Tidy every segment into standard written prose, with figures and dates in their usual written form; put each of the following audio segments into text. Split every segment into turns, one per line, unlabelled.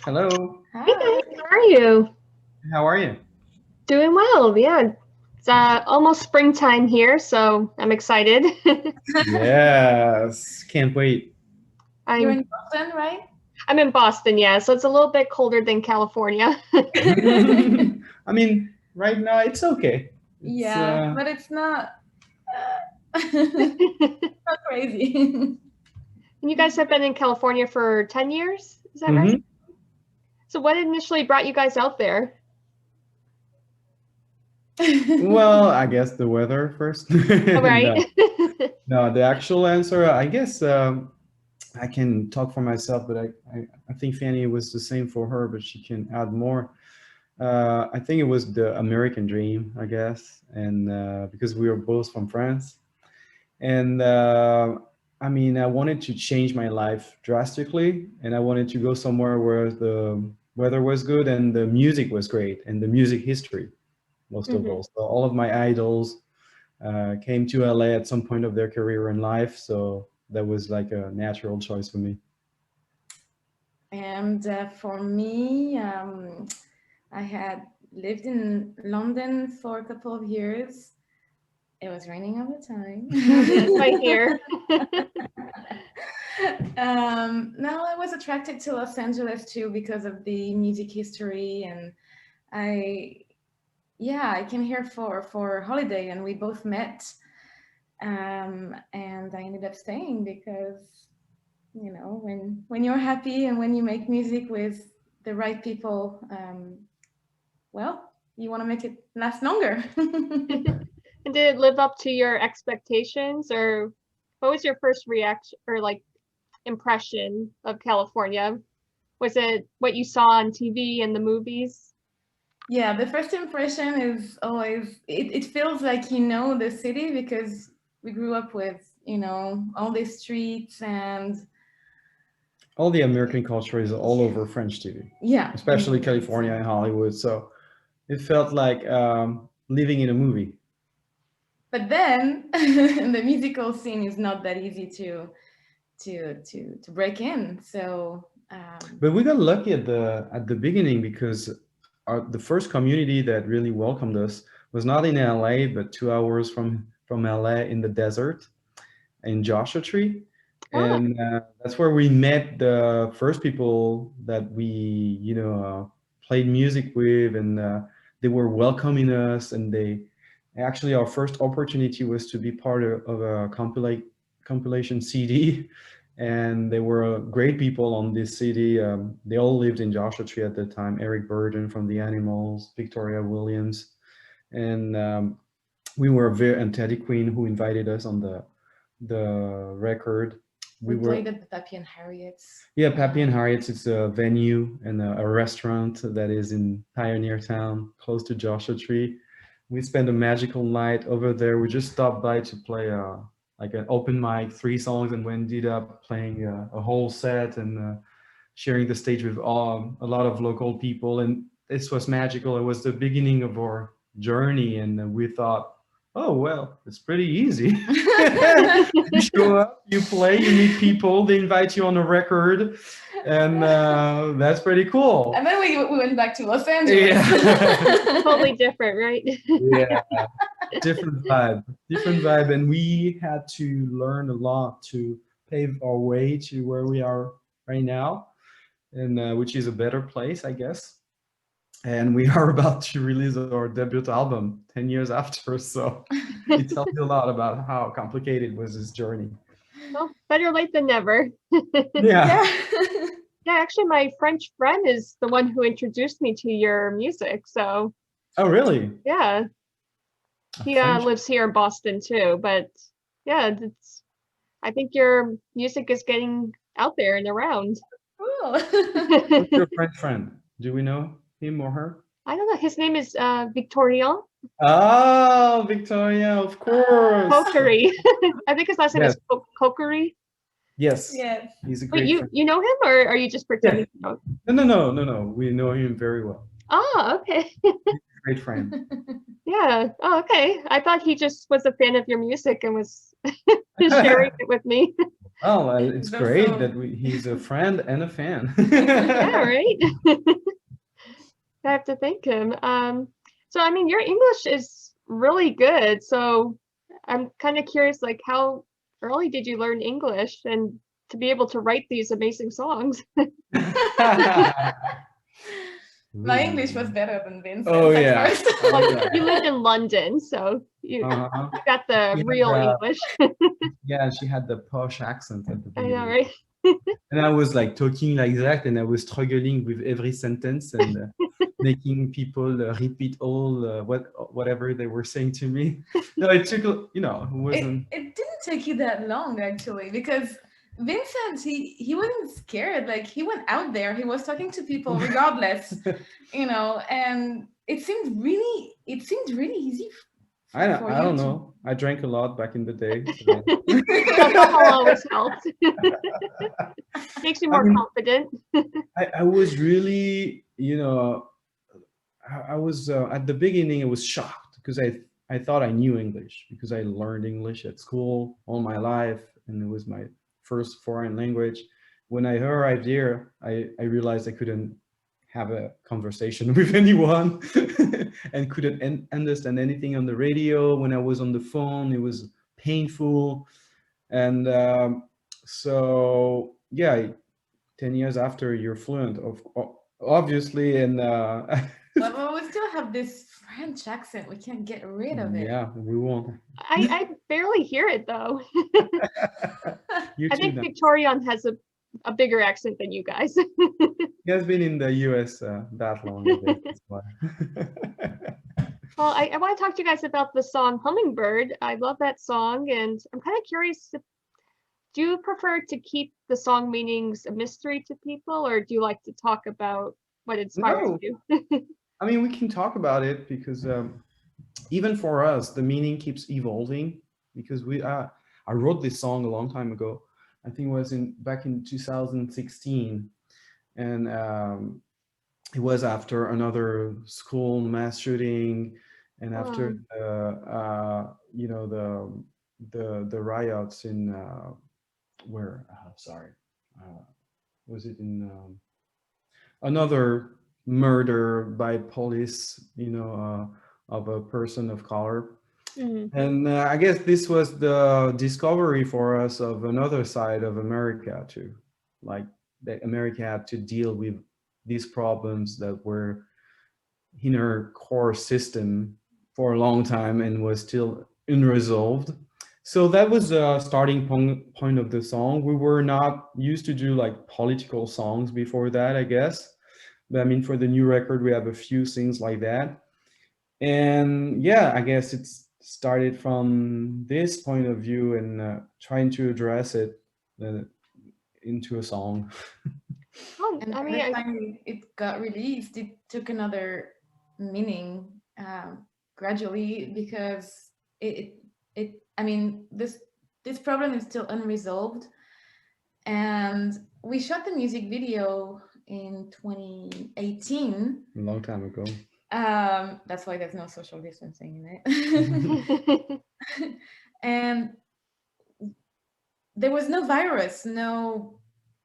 Hello.
Hey
Hi.
guys, how are you?
How are you?
Doing well, yeah. It's almost springtime here, so I'm excited.
Yes, can't wait.
You're
I'm
in Boston, right?
I'm in Boston, yeah, so it's a little bit colder than California.
I mean, right now it's okay. It's
Yeah, but it's not not crazy.
And you guys have been in California for 10 years, is that right?
mhm.
So what initially brought you guys out there?
Well, I guess the weather first.
Oh, right.
No, no, the actual answer, I guess I can talk for myself, but I think Fanny was the same for her, but she can add more. I think it was the American dream, I guess, and because we were both from France. And I mean, I wanted to change my life drastically, and I wanted to go somewhere where the weather was good and the music was great, and the music history most of
Hmm.
all. So all of my idols came to LA at some point of their career in life, so that was like a natural choice for me.
And for me, I had lived in London for a couple of years. It was raining all the
Yes,
time.
I hear.
No, I was attracted to Los Angeles too because of the music history, and I, yeah, I came here for holiday, and we both met, and I ended up staying because when you're happy and when you make music with the right people, well, you want to make it last longer.
And did it live up to your expectations, or what was your first reaction or like impression of California? Was it what you saw on TV and the movies?
Yeah, the first impression is always it feels like you know the city because we grew up with all these streets and
All the American culture is all over French TV,
yeah,
especially California and Hollywood. So it felt like living in a movie.
but then the musical scene is not that easy to break in. So
But we got lucky at the beginning because the first community that really welcomed us was not in LA, but 2 hours from LA in the desert in Joshua Tree,
Oh,
and that's where we met the first people that we played music with, and they were welcoming us, and they actually our first opportunity was to be part of a compilation CD, and they were great people on this CD. They all lived in Joshua Tree at the time. Eric Burden from the Animals, Victoria Williams, and we were very and Teddy Quinn who invited us on the record. We
we
were
played at the Pappy and Harriet's.
yeah, Pappy and Harriet's. It's a venue and a restaurant that is in Pioneer Town, close to Joshua Tree. We spent a magical night over there. We just stopped by to play like an open mic, 3 songs, and we ended up playing a whole set and sharing the stage with a lot of local people. And this was magical. It was the beginning of our journey, and we thought, oh well, it's pretty easy. You show up, you play, you meet people, they invite you on a record, and that's pretty cool.
And then we went back to Los Angeles.
Yeah.
totally different, right?
Yeah, different vibe, and we had to learn a lot to pave our way to where we are right now, and which is a better place, I guess. And we are about to release our debut album 10 years after, so it tells you a lot about how complicated was this journey.
Well, better late than never.
Yeah.
Yeah.
Yeah, actually, my French friend is the one who introduced me to your music. So,
Oh, really?
yeah,
A
he
French.
lives here in Boston too. But yeah, it's I think your music is getting out there and around.
Cool.
What's your French friend? Do we know him or her?
I don't know. His name is Victorien
Oh, Victoria, of course.
Coquery. I think his last name
Yes,
is Coquery.
yes.
Yes.
He's a
Wait,
great
you
friend.
you know him, or are you just
Yeah.
pretending to know?
No, no, no, no, no. We know him very well.
Oh, okay.
Great friend.
Yeah. Oh, okay. I thought he just was a fan of your music and was sharing it with me.
Oh, it's
Those
great
so-
that he's a friend and a fan.
Yeah, right. I have to thank him. So I mean, your English is really good. So I'm kind of curious, like how early did you learn English and to be able to write these amazing songs?
My English was
Ooh.
better than Vincent's
Oh
at
yeah.
first.
Oh
Well,
yeah.
you lived in London, so you
Uh-huh.
got the
She
real
had,
English.
yeah, she had the posh accent at the
I know,
beginning.
right?
And I was like talking like that, and I was struggling with every sentence and making people repeat all whatever they were saying to me. No, it took, you know, it wasn't.
It didn't take you that long actually, because Vincent, he wasn't scared. Like he went out there, he was talking to people regardless, you know, and it seemed really easy for
I
you
don't
to.
know. I drank a lot back in the day. So.
Alcohol always helps. Makes you
I
more
mean,
confident.
I was really, you know, I was at the beginning. I was shocked because I thought I knew English because I learned English at school all my life, and it was my first foreign language. When I arrived here, I realized I couldn't have a conversation with anyone and couldn't understand anything on the radio. When I was on the phone, it was painful, and so yeah, 10 years after you're fluent, obviously, and
But we still have this French accent. We can't get rid of it.
yeah, we won't.
I barely hear it though.
You
I
too
think
now.
Victorian has a bigger accent than you guys.
He has been in the US that long, I guess. That's why.
Well, I want to talk to you guys about the song Hummingbird. I love that song, and I'm kind of curious, do you prefer to keep the song meanings a mystery to people, or do you like to talk about what inspires
No,
you?
I mean, we can talk about it because even for us, the meaning keeps evolving because I wrote this song a long time ago. I think it was back in 2016, and it was after another school mass shooting, and after
Um,
you know, the riots in where sorry, uh, was it in another murder by police, you know, of a person of color.
mhm.
And I guess this was the discovery for us of another side of America too, like that America had to deal with these problems that were in our core system for a long time and was still unresolved. So that was a starting point of the song. We were not used to do like political songs before that, I guess. But I mean, for the new record, we have a few things like that. And yeah, I guess it's started from this point of view and trying to address it uh, into a song.
Oh,
And
I
by
mean,
the time it got released, it took another meaning gradually, because I mean, this problem is still unresolved, and we shot the music video in 2018.
A long time ago.
That's why there's no social distancing in it. And there was no virus, no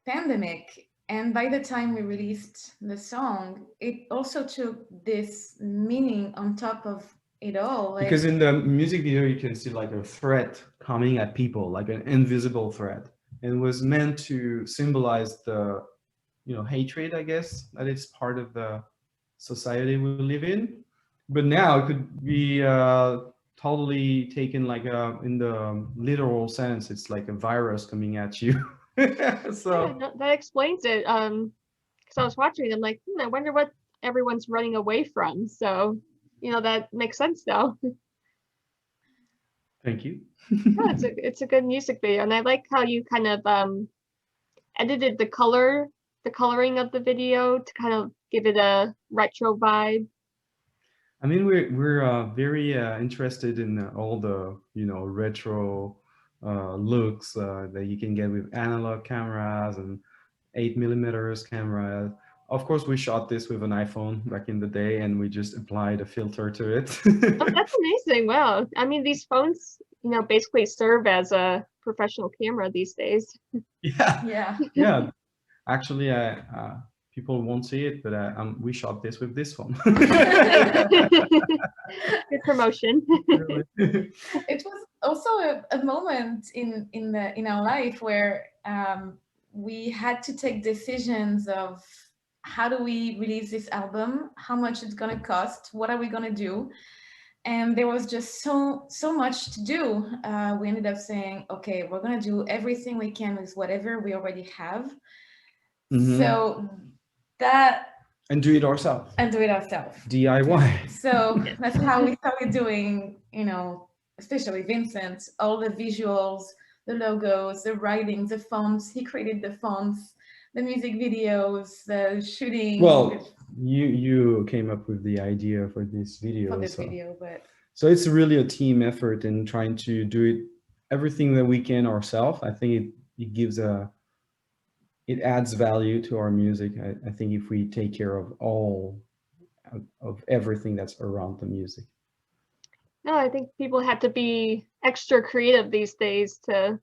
pandemic. And by the time we released the song, it also took this meaning on top of it all.
Because
Like,
in the music video, you can see like a threat coming at people, like an invisible threat. And it was meant to symbolize the, you know, hatred, I guess, that is part of the society we live in. But now it could be totally taken like in the literal sense. It's like a virus coming at you.
yeah,
So
that explains it. Because I was watching it, I'm like, I wonder what everyone's running away from. So, that makes sense though.
thank you.
No, it's a good music video, and I like how you kind of edited the coloring of the video to kind of give it a retro vibe.
I mean, we're very interested in all the, you know, retro looks that you can get with analog cameras and 8mm cameras. Of course, we shot this with an iPhone back in the day, and we just applied a filter to it.
Oh, that's amazing. Wow. I mean, these phones basically serve as a professional camera these days.
Yeah,
Yeah.
yeah. Actually, people won't see it, but we shot this with this phone.
Good promotion.
Really.
It was also a moment in our life where we had to take decisions of how do we release this album, how much it's gonna cost, what are we gonna do, and there was just so much to do. We ended up saying, okay, we're gonna do everything we can with whatever we already have.
Mhm.
So that
And do it ourselves.
and do it ourselves.
DIY.
So that's how we started doing, especially Vincent, all the visuals, the logos, the writing, the fonts. He created the fonts, the music videos, the shooting.
Well, you came up with the idea for this video.
For this video, but
So it's really a team effort in trying to do it everything that we can ourselves. I think it gives it adds value to our music. I think if we take care of all of everything that's around the music.
No, I think people have to be extra creative these days to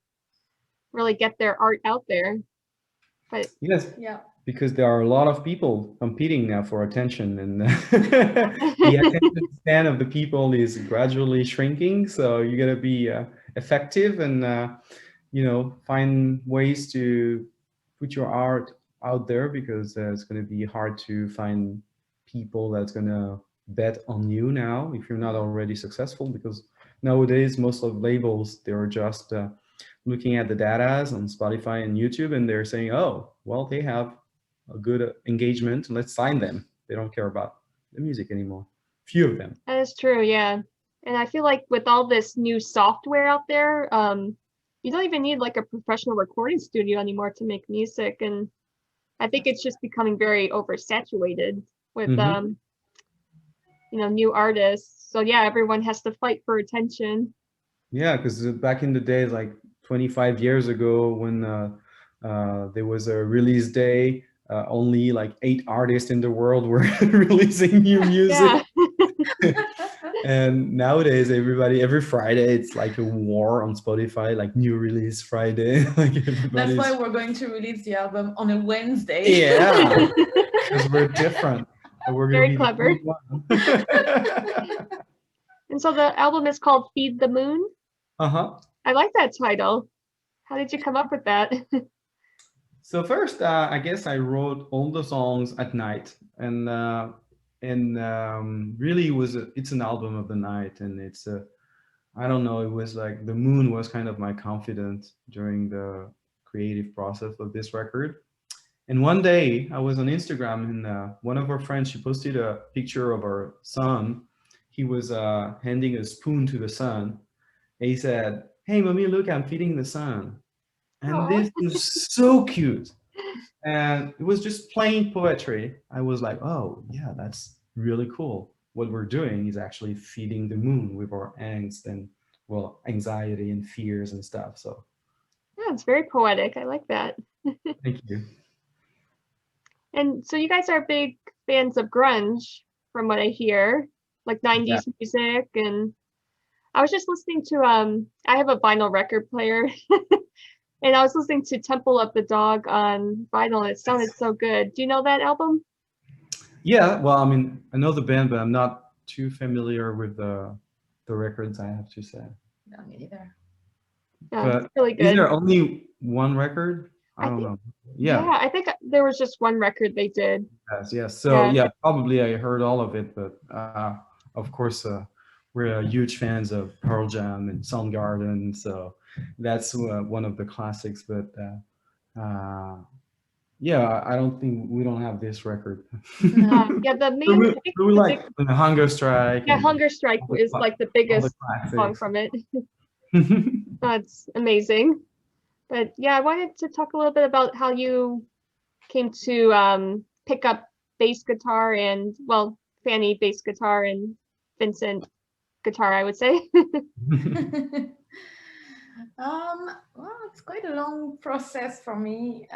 really get their art out there. But
Yes,
yeah,
because there are a lot of people competing now for attention, and the attention span of the people is gradually shrinking. So you got to be effective and find ways to put your art out there, because it's going to be hard to find people that's going to bet on you now if you're not already successful, because nowadays most of labels, they're just looking at the data on Spotify and YouTube, and they're saying, oh, well, they have a good engagement, let's sign them. They don't care about the music anymore. Few of them.
that is true, yeah. And I feel like with all this new software out there, you don't even need like a professional recording studio anymore to make music. And I think it's just becoming very oversaturated with new artists. So yeah, everyone has to fight for attention.
Yeah, because back in the days, like 25 years ago, when there was a release day, only like 8 artists in the world were releasing new music.
Yeah.
And nowadays, every Friday, it's like a war on Spotify, like new release Friday. Like
that's why we're going to release the album on a Wednesday.
Yeah, because we're different. We're
Very
gonna
clever.
be the one.
And so the album is called Feed the Moon.
Uh-huh.
I like that title. How did you come up with that?
So first, I guess I wrote all the songs at night, and really it's an album of the night, and it's I don't know, it was like the moon was kind of my confidant during the creative process of this record. And one day I was on Instagram, and one of our friends, she posted a picture of our son. He was handing a spoon to the sun. And he said, "Hey, mommy, look, I'm feeding the sun." And
Aw.
this was so cute. And it was just plain poetry. I was like, oh, yeah, that's really cool. What we're doing is actually feeding the moon with our angst and, well, anxiety and fears and stuff. So
Yeah, it's very poetic. I like that.
thank you.
And so you guys are big fans of grunge, from what I hear, like 90s music. And I was just listening to I have a vinyl record player, and I was listening to Temple of the Dog on vinyl, and it sounded so good. Do you know that album?
Yeah, well, I mean, I know the band, but I'm not too familiar with the records, I have to say.
No, me neither.
Yeah,
But
it's really
is
good.
there only one record? I
I
don't
think-
know.
Yeah,
Yeah.
I think there was just one record they did.
Yes, yes. So
Yeah.
yeah, probably I heard all of it, but of course we're huge fans of Pearl Jam and Soundgarden, so that's one of the classics. But yeah, I don't think we don't have this record.
Yeah, the
So
main, I think
we
the
like the Hunger Strike.
yeah,
and
Hunger Strike
all the
is like the
all the
biggest song
classics.
from it. That's amazing. But yeah, I wanted to talk a little bit about how you came to pick up bass guitar and, well, Fanny bass guitar and Vincent guitar, I would say.
Well, it's quite a long process for me.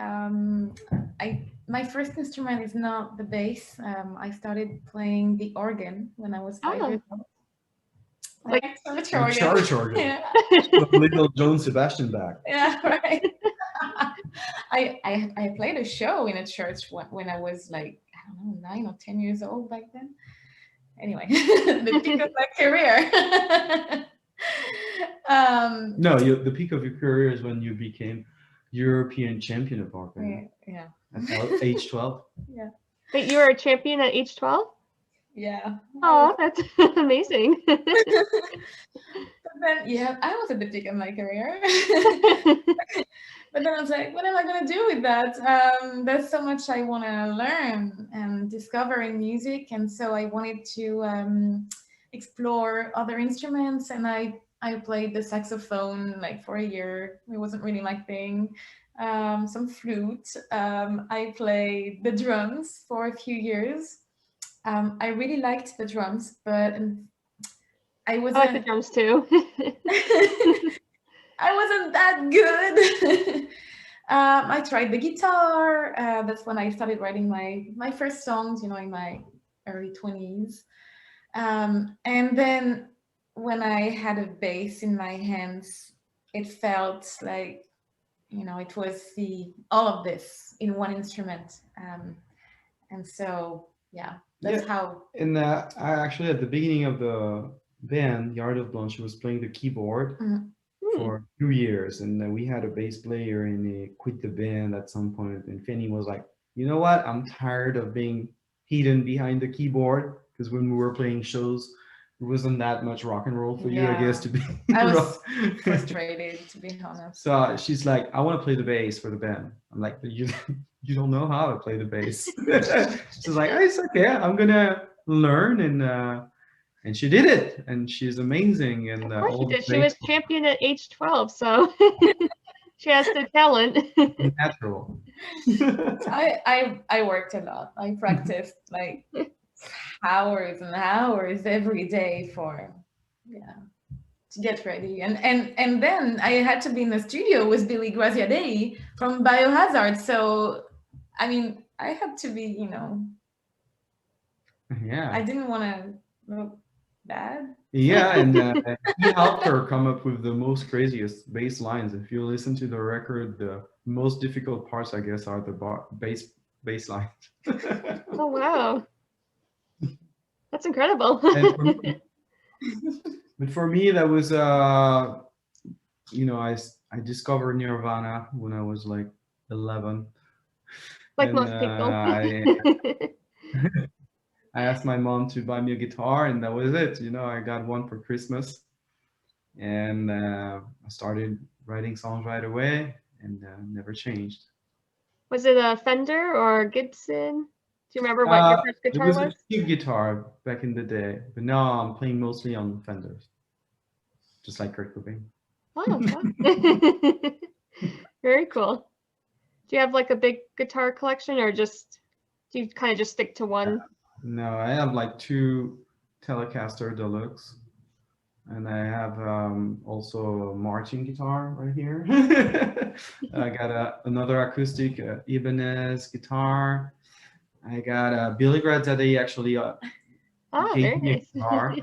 My first instrument is not the bass. I started playing the organ when I was 5
Ah.
years old.
Like
a church
A
organ.
church organ.
Yeah.
A little Joan Sebastian back.
Yeah, right. I played a show in a church when I was like, I don't know, 9 or 10 years old back then. Anyway, the peak of my career.
No, the peak of your career is when you became European champion of organ
yeah,
at age 12.
yeah,
wait, you were a champion at age 12?
yeah.
Oh, that's amazing.
But then, yeah, I was at the peak of my career. But then I was like, what am I going to do with that? There's so much I want to learn and discover in music. And so I wanted to explore other instruments. And I played the saxophone like for a year. It wasn't really my thing. Some flute. I played the drums for a few years. I really liked the drums, but I
I like the
wasn't
drums too.
I wasn't that good. I tried the guitar. That's when I started writing my first songs, in my early 20s. And then when I had a bass in my hands, it felt like, it was all of this in one instrument. And so, yeah, that's
Yeah.
how.
And I actually, at the beginning of the band, Yard of Blonde, she was playing the keyboard for 2 years. And then we had a bass player and he quit the band at some point. And Fanny was like, you know what? I'm tired of being hidden behind the keyboard. Because when we were playing shows, it wasn't that much rock and roll for you, I guess, to be.
I was frustrated, to be honest.
So she's like, I want to play the bass for the band. I'm like, you don't know how to play the bass. She's like, oh, it's okay. I'm gonna learn, and she did it, and she's amazing. And
Of course she
all the
did. She was
bass
champion at age 12, so she has the talent.
natural.
I worked a lot. I practiced like hours and hours every day to get ready. And then I had to be in the studio with Billy Graziadei from Biohazard. So I mean, I had to be,
Yeah.
I didn't want to look bad.
Yeah, and he helped her come up with the most craziest bass lines. If you listen to the record, the most difficult parts, I guess, are the bass lines.
Oh wow, that's incredible.
But for me, that was I discovered Nirvana when I was like 11.
Like
And,
most people.
I asked my mom to buy me a guitar, and that was it. I got one for Christmas, and I started writing songs right away, and never changed.
Was it a Fender or Gibson? Do you remember what your first guitar
It was a cheap guitar back in the day, but now I'm playing mostly on Fenders, just like Kurt Cobain.
Oh, wow. Very cool. Do you have like a big guitar collection, or do you kind of just stick to one?
No, I have like 2 Telecaster Deluxe, and I have also a Martin guitar right here. I got another acoustic Ibanez guitar. I got a Billy Graziadei actually gave me a guitar.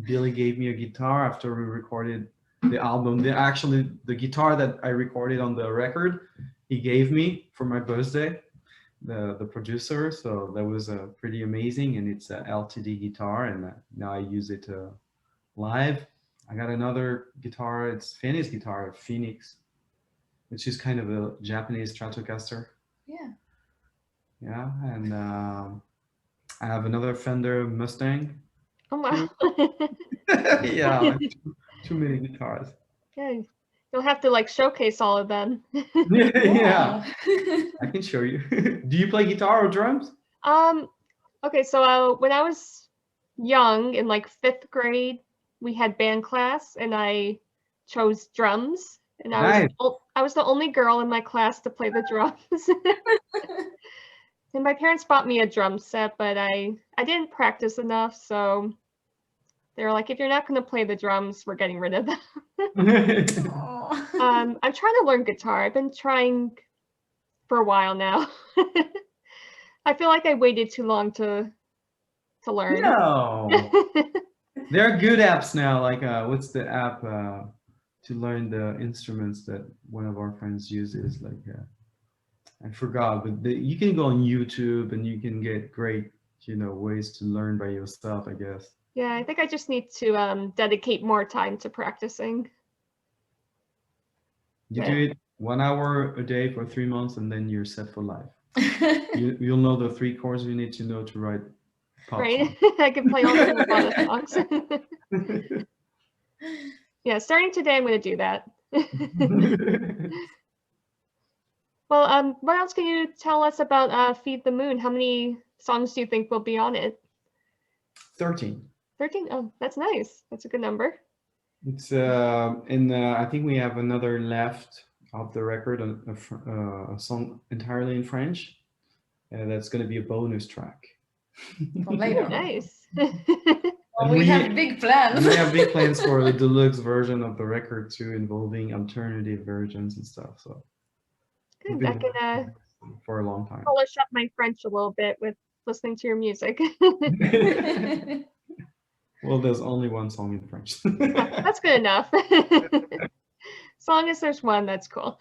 Billy gave me a guitar after we recorded the album. The guitar that I recorded on the record, he gave me for my birthday. The producer, so that was pretty amazing, and it's a LTD guitar, and now I use it live. I got another guitar, it's Fanny's guitar, Phoenix, which is kind of a Japanese Stratocaster. Yeah, and I have another Fender Mustang.
Oh wow.
Yeah, too many guitars.
Okay. You'll have to like showcase all of them.
Yeah. I can show you. Do you play guitar or drums?
Okay, so when I was young, in like 5th grade, we had band class, and I chose drums, and I was the only girl in my class to play the drums. And my parents bought me a drum set, but I didn't practice enough, so they were like, if you're not going to play the drums, we're getting rid of them. I'm trying to learn guitar. I've been trying for a while now. I feel like I waited too long to learn.
No. There are good apps now. Like what's the app to learn the instruments that one of our friends uses? Like I forgot, but you can go on YouTube and you can get great, ways to learn by yourself, I guess.
Yeah, I think I just need to dedicate more time to practicing.
You
Yeah.
do it 1 hour a day for 3 months, and then you're set for life. You'll know the 3 chords you need to know to write pop
Right?
songs.
I can play all the Nirvana songs. Yeah, starting today, I'm going to do that. Well, what else can you tell us about Feed the Moon? How many songs do you think will be on it?
13.
13? Oh, that's nice. That's a good number.
It's I think we have another left of the record, a song entirely in French. That's going to be a bonus track.
For later.
Nice.
Well, we have big plans.
We have big plans for the deluxe version of the record too, involving alternative versions and stuff. So
Good. I can
for a long time.
polish up my French a little bit with listening to your music.
Well, there's only one song in French.
That's good enough. As long as there's one, that's cool.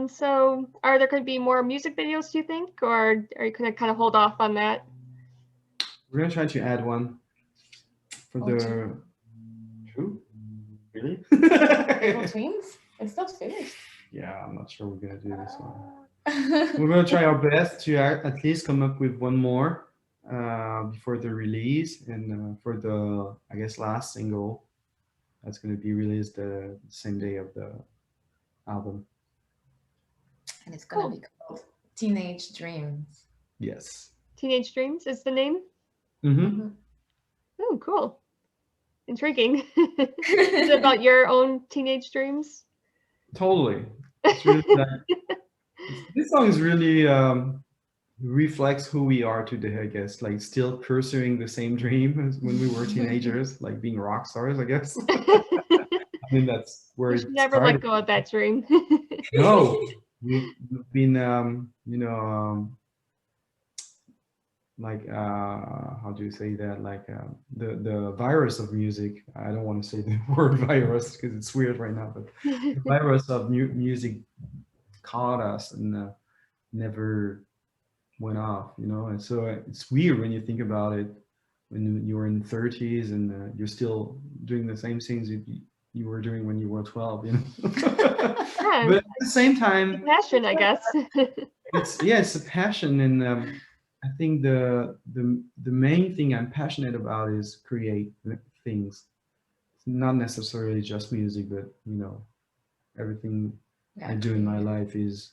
So are there going to be more music videos, do you think, or are you going to kind of hold off on that?
We're going to try to add one for the... Two? Really?
Twins? It's not finished.
Yeah, I'm not sure we're going to do this one. We're going to try our best to at least come up with one more before the release, and for the, I guess, last single that's going to be released the same day of the album.
And it's going to be called Teenage Dreams.
Yes.
Teenage Dreams is the name?
Mm-hmm.
Oh, cool. Intriguing. Is it about your own teenage dreams?
Totally. It's really this song is really reflects who we are today, I guess. Like still pursuing the same dream as when we were teenagers, like being rock stars, I guess. I mean, that's where
You should never let go of that dream.
No, we've been, like how do you say that? Like the virus of music. I don't want to say the word virus because it's weird right now, but the virus of music caught us and never went off, and so it's weird when you think about it. When you're in 30s and you're still doing the same things you were doing when you were 12,
Yeah,
but at the same time,
passion, I guess.
it's a passion, and I think the main thing I'm passionate about is create things. It's not necessarily just music, but everything I do in my life is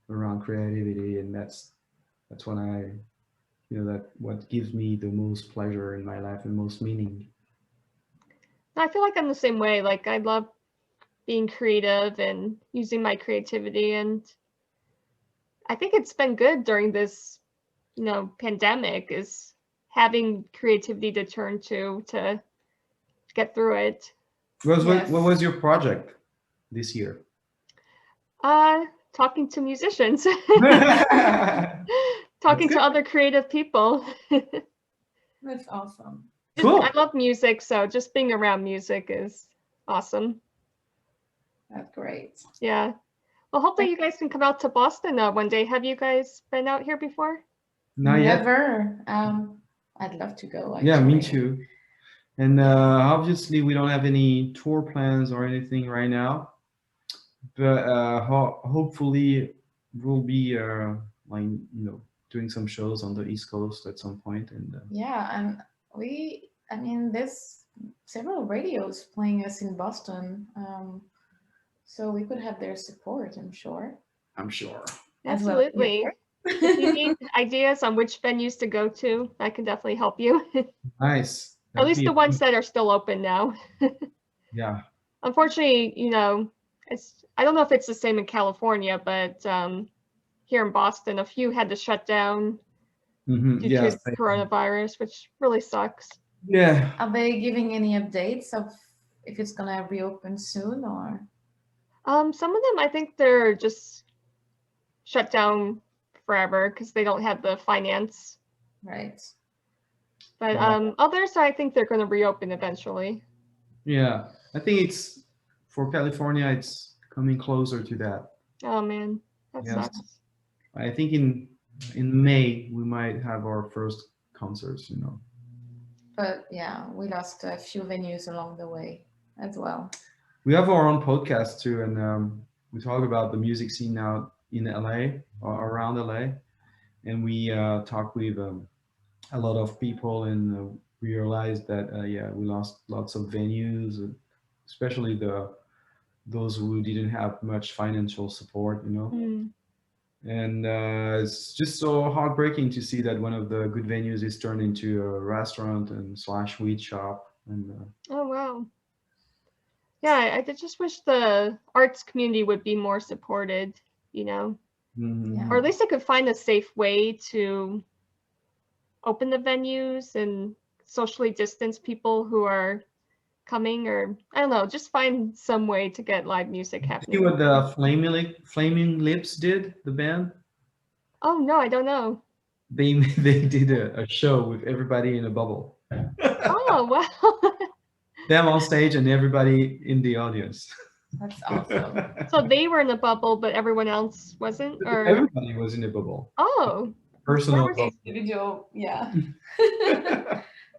around creativity, and that's when what gives me the most pleasure in my life and most meaning.
I feel like I'm the same way. Like I love being creative and using my creativity, and I think it's been good during this, pandemic, is having creativity to turn to get through it.
What was your project this year?
Talking to musicians. Talking to other creative people.
That's awesome.
Cool.
I love music, so just being around music is awesome.
That's great.
Yeah. Well, hopefully you guys can come out to Boston one day. Have you guys been out here before?
Not yet.
Never. I'd love to go. Actually.
Yeah, me too. And obviously we don't have any tour plans or anything right now, but hopefully we'll be doing some shows on the East Coast at some point. And
yeah, and there's several radios playing us in Boston, so we could have their support, I'm sure.
Absolutely. If you need ideas on which venues to go to, I can definitely help you.
Nice.
At least the ones that are still open now.
Yeah.
Unfortunately, I don't know if it's the same in California, but here in Boston, a few had to shut down due to coronavirus, which really sucks.
Yeah.
Are they giving any updates of if it's gonna reopen soon, or?
Some of them, I think they're just shut down forever because they don't have the finance.
Right.
But
Yeah.
others, I think they're going to reopen eventually.
Yeah, I think it's for California. It's coming closer to that.
Oh man, that
Yes,
sucks.
I think in May we might have our first concerts. You know,
But yeah, we lost a few venues along the way as well.
we have our own podcast too, and we talk about the music scene now in LA or around LA, and we talk with a lot of people, and we realized that yeah, we lost lots of venues, especially those who didn't have much financial support. You know.
Hmm.
And it's just so heartbreaking to see that one of the good venues is turned into a restaurant and slash weed shop. And
Oh wow. Yeah, I did just wish the arts community would be more supported, you know,
Yeah.
or at
mhm.
least they could find a safe way to open the venues and socially distance people who are coming, or I don't know, just find some way to get live music
See
happening
what
again.
the Flaming Lips did, the band?
Oh no, I don't know.
They they did a show with everybody in a bubble.
Oh wow.
Them on stage and everybody in the audience.
That's awesome.
So they were in a bubble, but everyone else wasn't, or
Everybody was in a bubble.
oh, where
Personal
was
bubble.
Individual, yeah.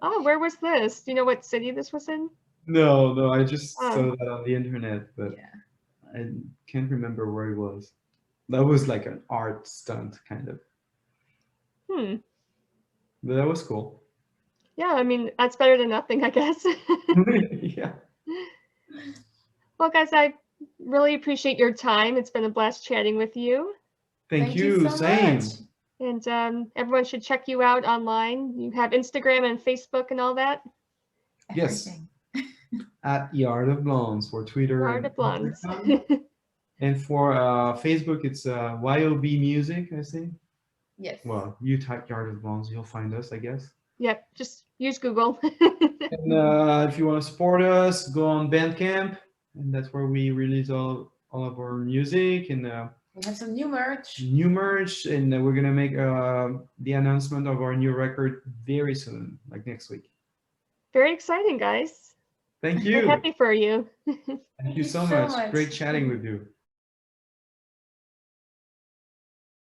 oh where was this? Do you know what city this was in?
No, no, I just
Oh,
saw that on the internet, but
Yeah.
I can't remember where it was. That was like an art stunt, kind of.
hmm.
But that was cool.
Yeah, I mean that's better than nothing, I guess.
Yeah.
Well, guys, I really appreciate your time. It's been a blast chatting with you.
Thank
Thank you
you.
so
Same.
much.
And everyone should check you out online. You have Instagram and Facebook and all that.
Yes.
Everything.
At Yard of Blondes for Twitter
Art
and
of Blondes.
Instagram. And for Facebook, it's YOB Music, I think.
Yes.
Well, you type Yard of Blondes, you'll find us, I guess.
Yep, just use Google.
And if you want to support us, go on Bandcamp, and that's where we release all of our music and
We have some new merch.
new merch. And we're gonna make the announcement of our new record very soon, like next week.
Very exciting, guys.
Thank
We're
you.
happy for you.
Thank you so much. Great chatting with you.